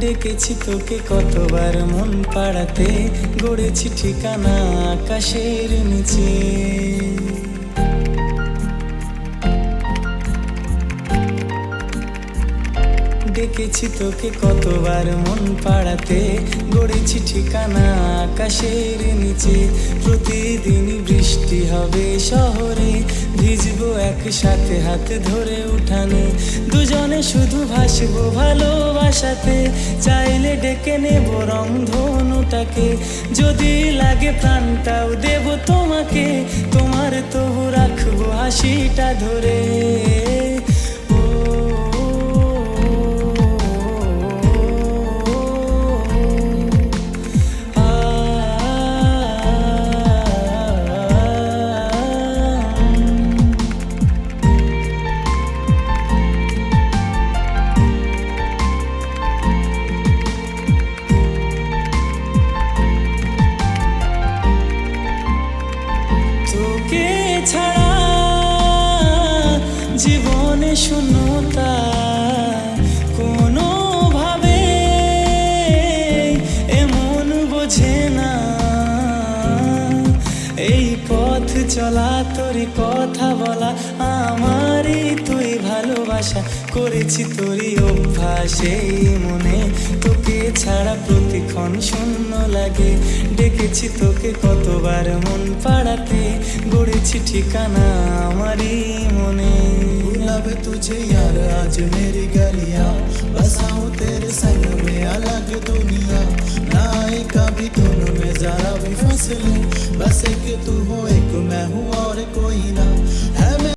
ডেকেছি তোকে কতবার মন পাড়াতে, গড়েছি ঠিকানা আকাশের নিচে। ডেকেছি তোকে কতবার মন পাড়াতে, গড়েছি ঠিকানা আকাশের নিচে। প্রতিদিনই বৃষ্টি হবে শহরে, ভিজবো একসাথে হাত ধরে উঠানে। দুজনে শুধু ভাসবো ভালোবাসাতে, চাইলে ডেকে নেব রংধনুটাকে। যদি লাগে প্রাণটাও দেব তোমাকে, তোমার তবু রাখবো হাসিটা ধরে। তোকে ছাড়া জীবনে শূন্যতা, কোনোভাবে এমন বোঝে না। এই পথ চলা তোর কথা বলা, আমারই তুই ভালোবাসা। করেছি তোরই অভ্যাসে মনে, তোকে ছাড়া প্রতিক্ষণ শূন্য লাগে। ডেকেছি তোকে কতবার মন পাড়াতে, গড়েছি ঠিকানা আমারই মনে। लब तुझे यार आज मेरी गलियां, बसाऊं तेरे संग में अलग दुनिया। ना आए कभी दोनों में जरा भी फसले, बस एक तू हो एक मैं हूँ